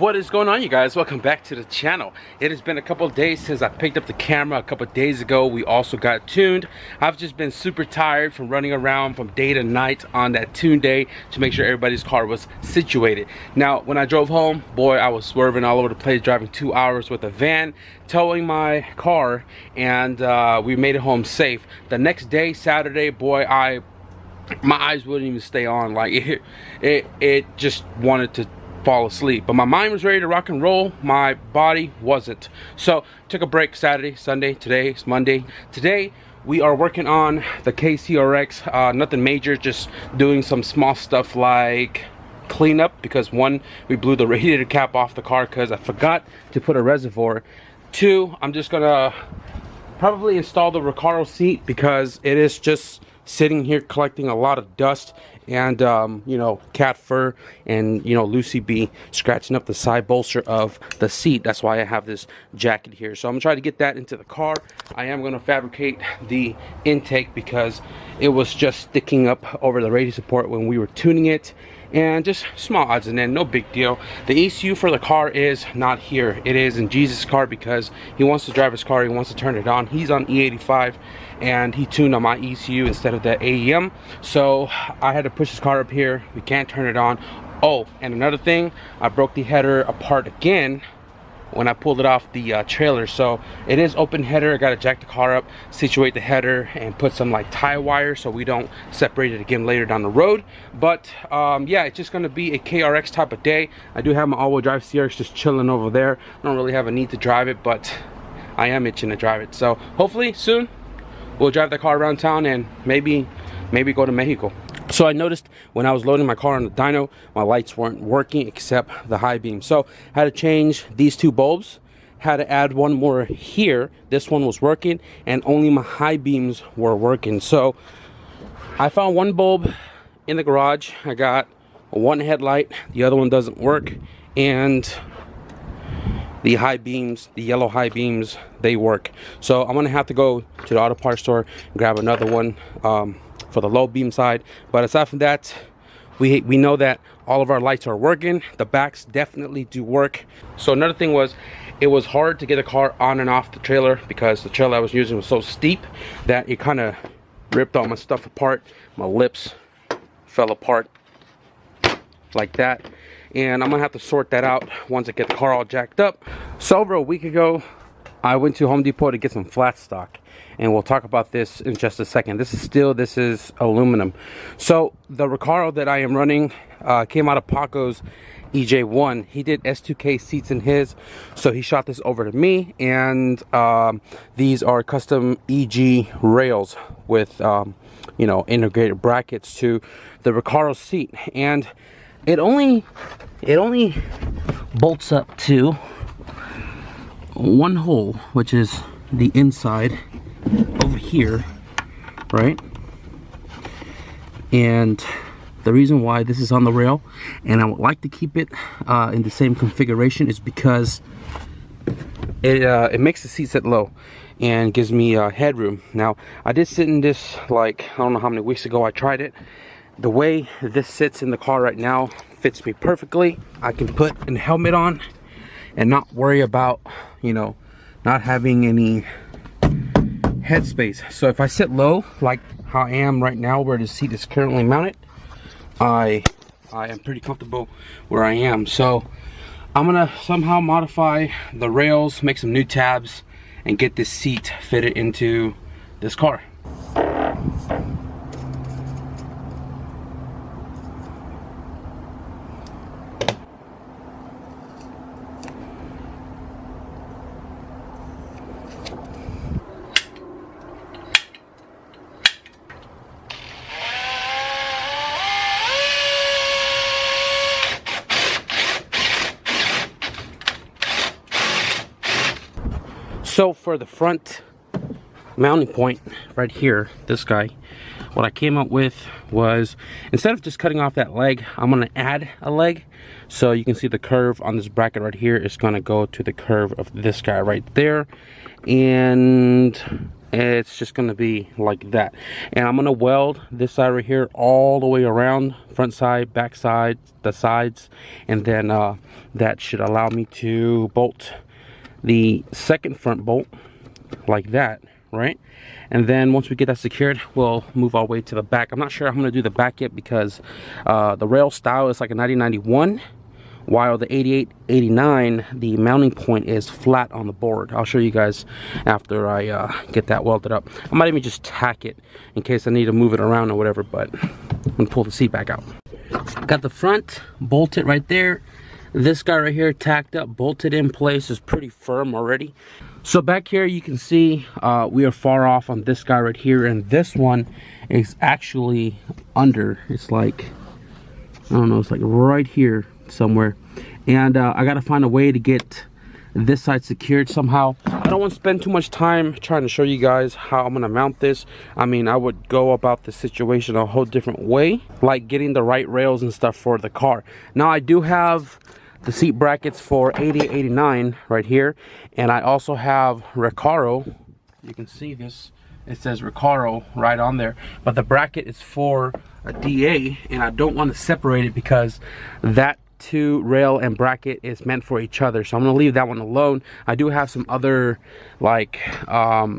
What is going on, you guys? Welcome back to the channel. It has been a couple of days since I picked up the camera. A couple of days ago we also got tuned. I've just been super tired from running around from day to night on that tune day to make sure everybody's car was situated. Now when I drove home, boy, I was swerving all over the place, driving 2 hours with a van, towing my car, and we made it home safe. The next day, Saturday, boy, my eyes wouldn't even stay on. Like it just wanted to fall asleep, but my mind was ready to rock and roll. My body wasn't. So took a break Saturday, Sunday. Today's Monday. Today we are working on the KRX. Nothing major, just doing some small stuff like cleanup, because one, we blew the radiator cap off the car because I forgot to put a reservoir. Two, I'm just gonna probably install the Recaro seat because it is just sitting here collecting a lot of dust and you know, cat fur and, you know, Lucy B scratching up the side bolster of the seat. That's why I have this jacket here. So I'm gonna try to get that into the car. I am gonna fabricate the intake because it was just sticking up over the radiator support when we were tuning it, and just small odds and ends, no big deal. The ECU for the car is not here. It is in Jesus' car because he wants to drive his car, he wants to turn it on. He's on E85 and he tuned on my ECU instead of the AEM, so I had to push his car up here. We can't turn it on. Oh, and another thing, I broke the header apart again when I pulled it off the trailer. So it is open header. I gotta jack the car up, situate the header, and put some like tie wire so we don't separate it again later down the road. But yeah, it's just gonna be a KRX type of day. I do have my all-wheel drive CRX just chilling over there. I don't really have a need to drive it, but I am itching to drive it. So hopefully soon we'll drive the car around town and maybe go to Mexico. So I noticed when I was loading my car on the dyno, my lights weren't working except the high beam. So I had to change these two bulbs, had to add one more here. This one was working and only my high beams were working. So I found one bulb in the garage. I got one headlight, the other one doesn't work, and the high beams, the yellow high beams, they work. So I'm gonna have to go to the auto parts store and grab another one for the low beam side. But aside from that, we know that all of our lights are working. The backs definitely do work. So another thing was, it was hard to get the car on and off the trailer because the trailer I was using was so steep that it kind of ripped all my stuff apart. My lips fell apart like that, and I'm gonna have to sort that out once I get the car all jacked up. So over a week ago, I went to Home Depot to get some flat stock, and we'll talk about this in just a second. This is aluminum. So the Recaro that I am running came out of Paco's EJ1. He did S2K seats in his, so he shot this over to me, and these are custom EG rails with you know, integrated brackets to the Recaro seat, and it only bolts up to one hole, which is the inside over here, right? And the reason why this is on the rail and I would like to keep it in the same configuration is because it makes the seat sit low and gives me headroom. Now I did sit in this, like, I don't know how many weeks ago I tried it. The way this sits in the car right now fits me perfectly. I can put a helmet on and not worry about, you know, not having any headspace. So if I sit low, like how I am right now where the seat is currently mounted, I am pretty comfortable where I am. So I'm gonna somehow modify the rails, make some new tabs, and get this seat fitted into this car. So for the front mounting point right here, this guy, what I came up with was, instead of just cutting off that leg, I'm gonna add a leg. So you can see the curve on this bracket right here is gonna go to the curve of this guy right there. And it's just gonna be like that. And I'm gonna weld this side right here all the way around, front side, back side, the sides, and then that should allow me to bolt the second front bolt like that, right? And then once we get that secured, we'll move our way to the back. I'm not sure I'm gonna do the back yet because the rail style is like a 9091, while the 8889, the mounting point is flat on the board. I'll show you guys after I get that welded up. I might even just tack it in case I need to move it around or whatever, but I'm gonna pull the seat back out. Got the front bolted right there. This guy right here tacked up, bolted in place, is pretty firm already. So back here you can see we are far off on this guy right here, and this one is actually under. It's like, I don't know, it's like right here somewhere. And I gotta find a way to get this side secured somehow. I don't want to spend too much time trying to show you guys how I'm gonna mount this. I mean, I would go about the situation a whole different way, like getting the right rails and stuff for the car. Now I do have the seat brackets for 8889 right here, and I also have Recaro. You can see this, it says Recaro right on there, but the bracket is for a DA, and I don't want to separate it because that two rail and bracket is meant for each other, so I'm gonna leave that one alone. I do have some other like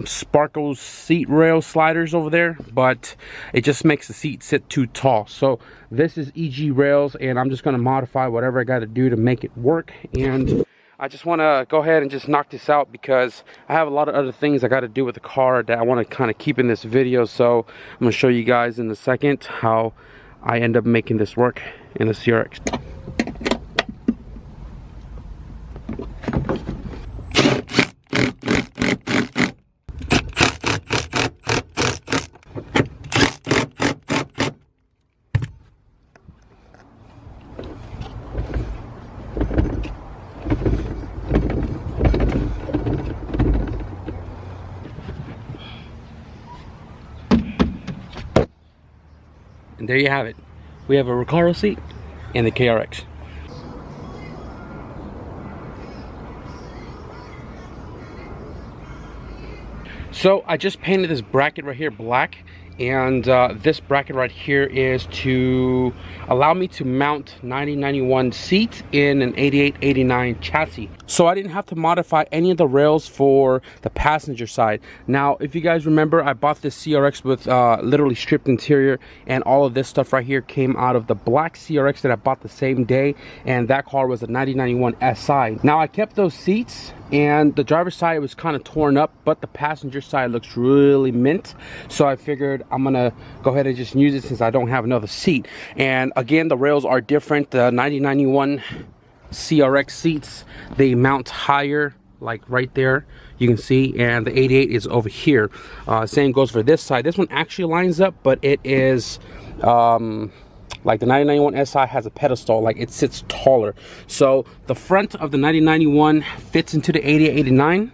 sparkles seat rail sliders over there, but it just makes the seat sit too tall. So this is EG rails, and I'm just gonna modify whatever I got to do to make it work. And I just want to go ahead and just knock this out because I have a lot of other things I got to do with the car that I want to kind of keep in this video. So I'm gonna show you guys in a second how I end up making this work in the CRX. And there you have it. We have a Recaro seat and the KRX. So I just painted this bracket right here black, and this bracket right here is to allow me to mount 9091 seats in an 8889 chassis. So I didn't have to modify any of the rails for the passenger side. Now, if you guys remember, I bought this CRX with literally stripped interior, and all of this stuff right here came out of the black CRX that I bought the same day, and that car was a 9091 SI. Now I kept those seats, and the driver's side was kind of torn up, but the passenger side looks really mint. So I figured I'm gonna go ahead and just use it since I don't have another seat. And again, the rails are different. The 9091 CRX seats, they mount higher, like right there, you can see, and the 88 is over here. Same goes for this side. This one actually lines up, but it is like the 9091 SI has a pedestal, like it sits taller. So the front of the 9091 fits into the 8889,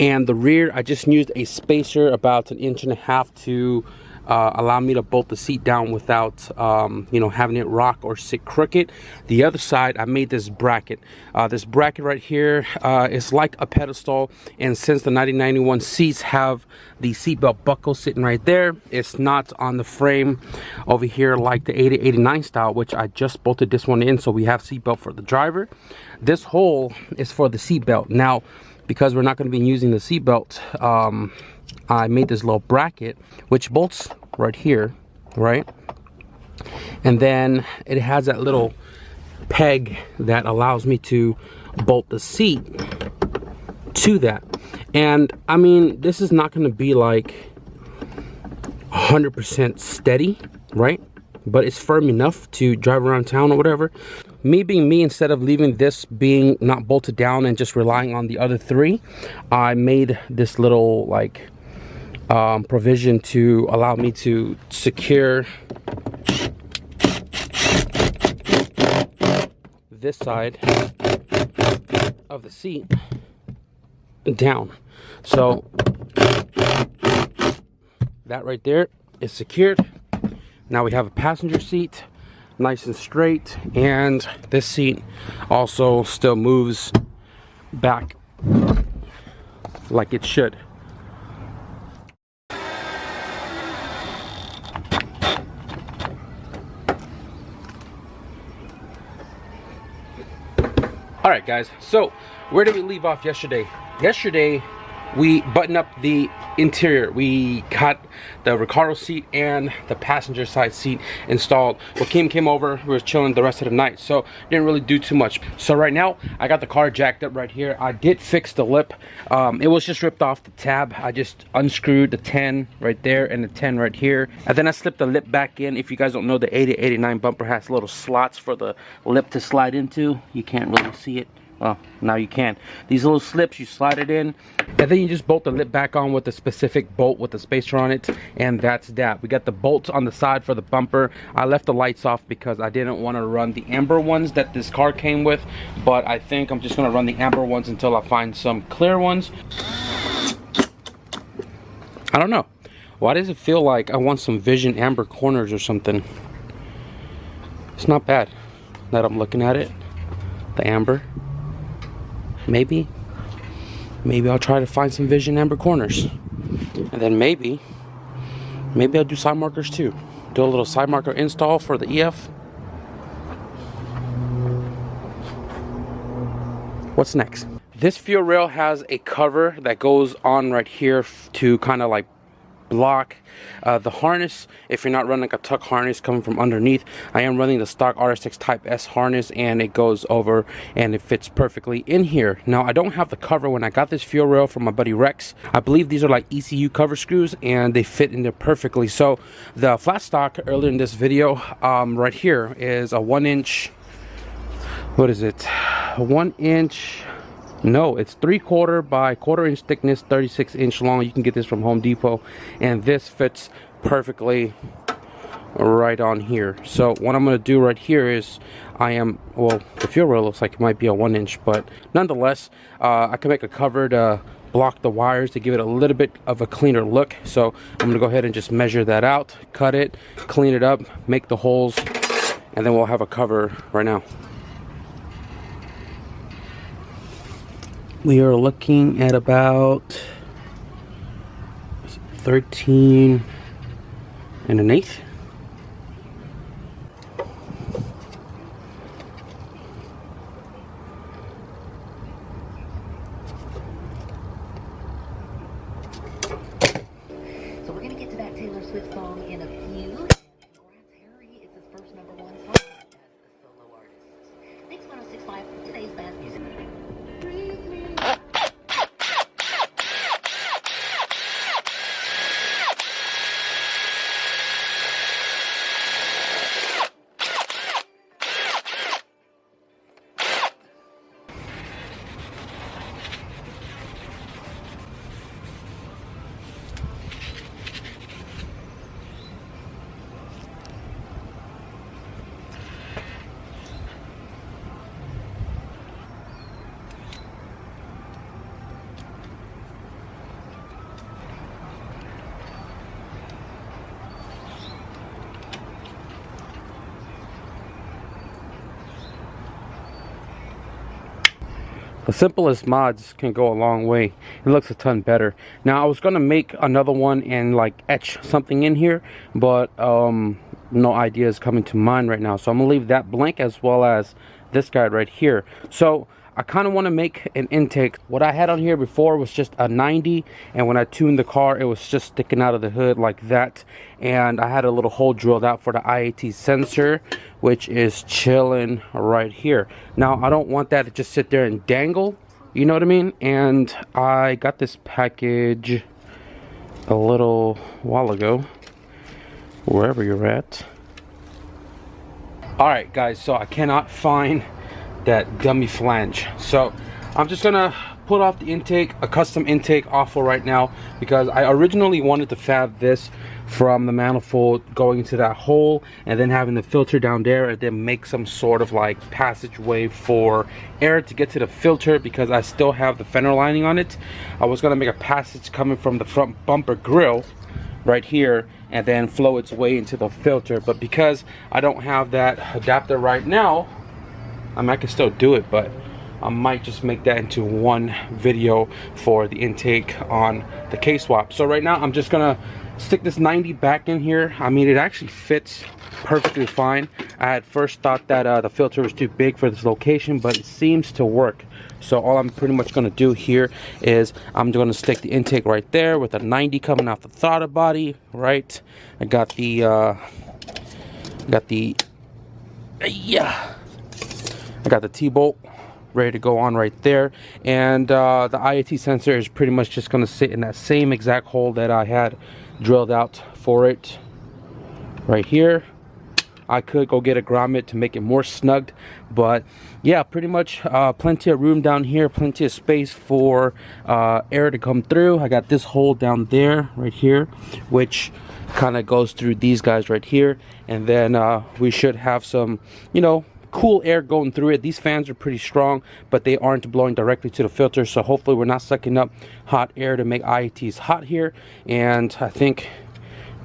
and the rear I just used a spacer about 1.5 inches to allow me to bolt the seat down without you know, having it rock or sit crooked. The other side I made this bracket. This bracket right here is like a pedestal, and since the 9091 seats have the seatbelt buckle sitting right there, it's not on the frame over here like the 8889 style, which I just bolted this one in, so we have seatbelt for the driver. This hole is for the seatbelt. Now, because we're not going to be using the seatbelt, I made this little bracket which bolts right here, right? And then it has that little peg that allows me to bolt the seat to that. And I mean, this is not going to be like 100% steady, right? But it's firm enough to drive around town or whatever. Me being me, instead of leaving this being not bolted down and just relying on the other three, I made this little like provision to allow me to secure this side of the seat down. So that right there is secured. Now we have a passenger seat, nice and straight, and this seat also still moves back like it should. All right, guys, so where did we leave off yesterday? Yesterday we buttoned up the interior. We got the Recaro seat and the passenger side seat installed. Joaquin came over, we were chilling the rest of the night, so didn't really do too much. So right now I got the car jacked up right here. I did fix the lip. It was just ripped off the tab. I just unscrewed the 10 right there and the 10 right here, and then I slipped the lip back in. If you guys don't know, the 8089 bumper has little slots for the lip to slide into. You can't really see it. Well, now you can. These little slips, you slide it in, and then you just bolt the lip back on with a specific bolt with a spacer on it, and that's that. We got the bolts on the side for the bumper. I left the lights off because I didn't want to run the amber ones that this car came with, but I think I'm just going to run the amber ones until I find some clear ones. I don't know. Why does it feel like I want some Vision amber corners or something? It's not bad that I'm looking at it. The amber. Maybe I'll try to find some Vision amber corners, and then maybe I'll do side markers too. Do a little side marker install for the EF. What's next? This fuel rail has a cover that goes on right here to kind of like block the harness if you're not running like a tuck harness coming from underneath. I am running the stock RS6 Type S harness, and it goes over and it fits perfectly in here. Now I don't have the cover. When I got this fuel rail from my buddy Rex, I believe these are like ECU cover screws, and they fit in there perfectly. So the flat stock earlier in this video right here is a 1 inch, what is it, 1 inch, no, it's 3/4 by 1/4 inch thickness, 36 inch long. You can get this from Home Depot, and this fits perfectly right on here. So what I'm going to do right here is well, the fuel rail looks like it might be a 1 inch, but nonetheless I can make a cover to block the wires to give it a little bit of a cleaner look. So I'm going to go ahead and just measure that out, cut it, clean it up, make the holes, and then we'll have a cover right now. We are looking at about 13 1/8. So we're gonna get to that Taylor Swift song in a few. And Harry is his first #1 song as a solo artist. Thanks 106.5 for today's best music. The simplest mods can go a long way. It looks a ton better. Now I was gonna make another one and like etch something in here, but no ideas coming to mind right now, so I'm gonna leave that blank, as well as this guy right here. So I kind of want to make an intake. What I had on here before was just a 90, and when I tuned the car, it was just sticking out of the hood like that. And I had a little hole drilled out for the IAT sensor, which is chilling right here. Now I don't want that to just sit there and dangle, you know what I mean? And I got this package a little while ago, wherever you're at. All right guys, so I cannot find that dummy flange, so I'm just gonna put off the intake, a custom intake awful right now, because I originally wanted to fab this from the manifold going into that hole, and then having the filter down there, and then make some sort of like passageway for air to get to the filter, because I still have the fender lining on it. I was gonna make a passage coming from the front bumper grill right here and then flow its way into the filter, but because I don't have that adapter right now, I mean, I can still do it, but I might just make that into one video for the intake on the K-swap. So right now I'm just gonna stick this 90 back in here. I mean, it actually fits perfectly fine. I had first thought that the filter was too big for this location, but it seems to work. So all I'm pretty much going to do here is I'm going to stick the intake right there with a 90 coming off the throttle body, right? I got the T-bolt ready to go on right there, and the IAT sensor is pretty much just going to sit in that same exact hole that I had drilled out for it right here. I could go get a grommet to make it more snugged, but yeah, pretty much plenty of room down here, plenty of space for air to come through. I got this hole down there right here, which kind of goes through these guys right here, and then we should have some, you know, cool air going through it. These fans are pretty strong, but they aren't blowing directly to the filter, so hopefully we're not sucking up hot air to make IATs hot here, and I think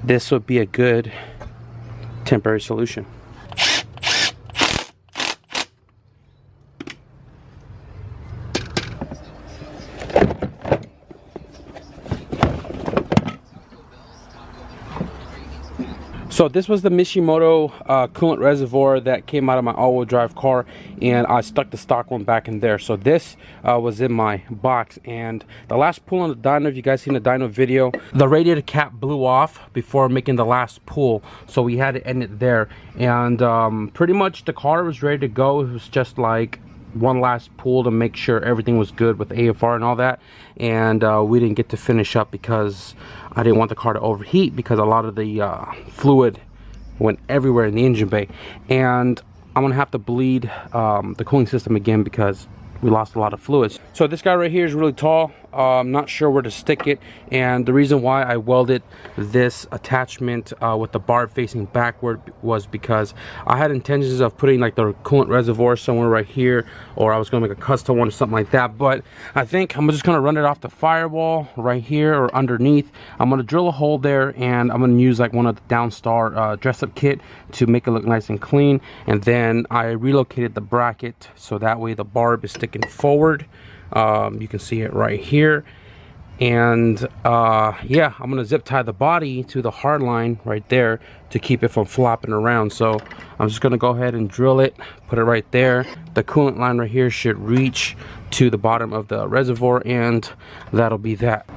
this would be a good temporary solution. So this was the Mishimoto coolant reservoir that came out of my all-wheel drive car, and I stuck the stock one back in there. So this was in my box, and the last pull on the dyno, if you guys seen the dyno video, the radiator cap blew off before making the last pull, so we had to end it there. And pretty much the car was ready to go. It was just like one last pull to make sure everything was good with AFR and all that, and we didn't get to finish up because I didn't want the car to overheat, because a lot of the fluid went everywhere in the engine bay, and I'm gonna have to bleed the cooling system again because we lost a lot of fluids. So this guy right here is really tall. I'm not sure where to stick it, and the reason why I welded this attachment with the barb facing backward was because I had intentions of putting like the coolant reservoir somewhere right here, or I was gonna make a custom one or something like that, but I think I'm just gonna run it off the firewall right here or underneath. I'm gonna drill a hole there, and I'm gonna use like one of the Downstar dress up kit to make it look nice and clean, and then I relocated the bracket so that way the barb is sticking forward. You can see it right here, and yeah, I'm gonna zip tie the body to the hard line right there to keep it from flopping around. So I'm just gonna go ahead and drill it, put it right there. The coolant line right here should reach to the bottom of the reservoir, and that'll be that.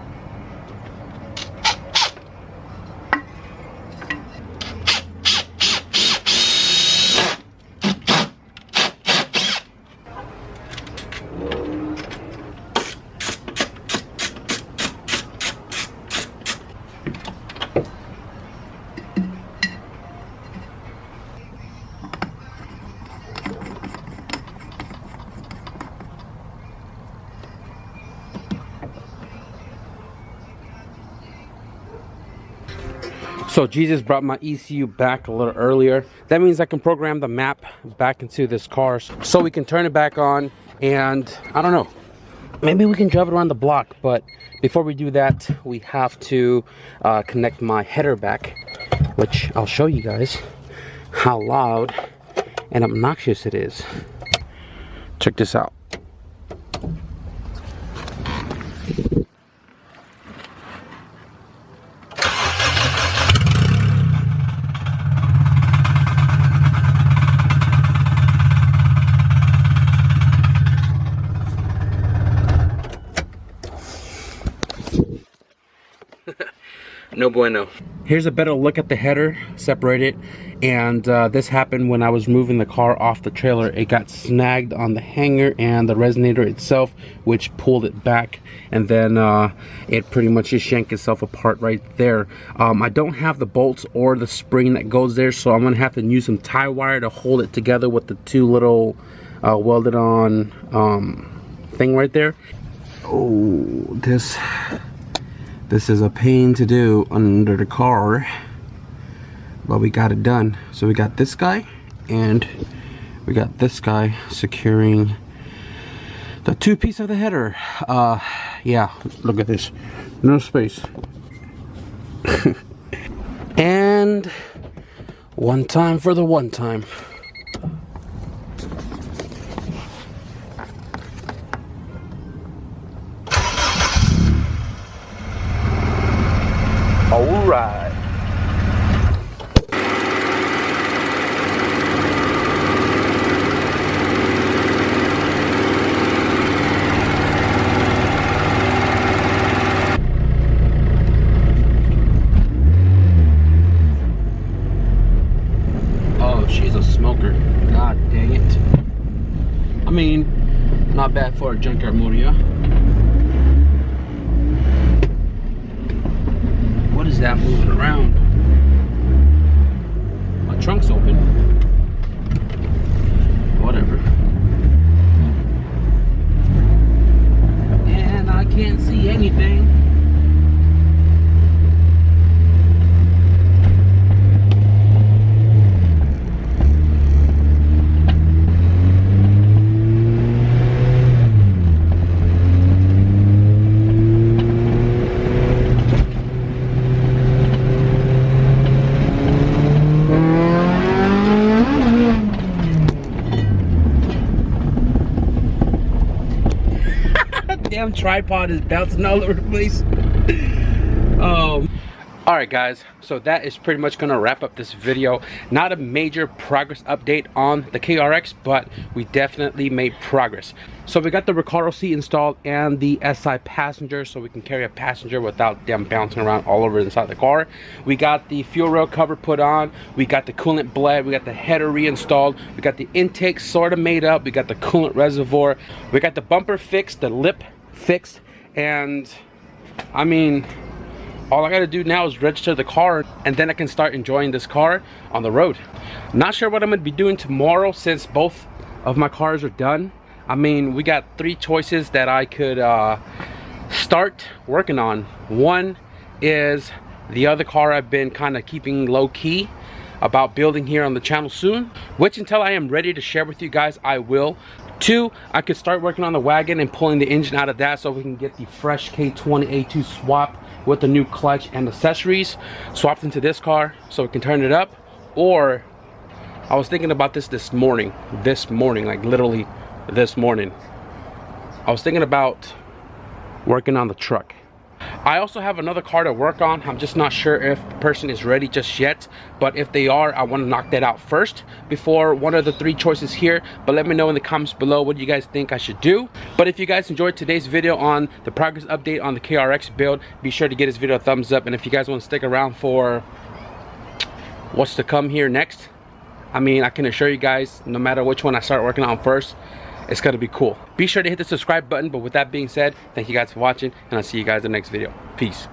So Jesus brought my ECU back a little earlier. That means I can program the map back into this car so we can turn it back on, and I don't know, maybe we can drive it around the block. But before we do that, we have to connect my header back, which I'll show you guys how loud and obnoxious it is. Check this out. No bueno. Here's a better look at the header, separate it, and this happened when I was moving the car off the trailer. It got snagged on the hanger and the resonator itself, which pulled it back, and then it pretty much just yanked itself apart right there. I don't have the bolts or the spring that goes there, so I'm gonna have to use some tie wire to hold it together with the two little welded on thing right there. Oh, this is a pain to do under the car, but we got it done. So we got this guy, and we got this guy securing the two piece of the header. Yeah, look at this, no space. And one time for the one time. All right. Not bad for a junkyard motor, yeah? What is that moving around? My trunk's open. Whatever. And I can't see anything. Damn tripod is bouncing all over the place. Alright guys, so that is pretty much gonna wrap up this video. Not a major progress update on the KRX, but we definitely made progress. So we got the Recaro seat installed and the SI passenger, so we can carry a passenger without them bouncing around all over inside the car. We got the fuel rail cover put on, we got the coolant bled, we got the header reinstalled, we got the intake sort of made up, we got the coolant reservoir, we got the bumper fixed, the lip fixed, and I mean, all I gotta do now is register the car, and then I can start enjoying this car on the road. Not sure what I'm gonna be doing tomorrow since both of my cars are done. I mean, we got 3 choices that I could start working on. One is the other car I've been kind of keeping low-key about building here on the channel soon, which until I am ready to share with you guys, I will. 2, I could start working on the wagon and pulling the engine out of that so we can get the fresh K20A2 swap with the new clutch and accessories swapped into this car so we can turn it up. Or I was thinking about this morning, like literally this morning. I was thinking about working on the truck. I also have another car to work on. I'm just not sure if the person is ready just yet, but if they are, I want to knock that out first before one of the 3 choices here. But let me know in the comments below what you guys think I should do. But if you guys enjoyed today's video on the progress update on the KRX build, be sure to give this video a thumbs up. And if you guys want to stick around for what's to come here next, I mean, I can assure you guys, no matter which one I start working on first, it's gonna be cool. Be sure to hit the subscribe button. But with that being said, thank you guys for watching, and I'll see you guys in the next video. Peace.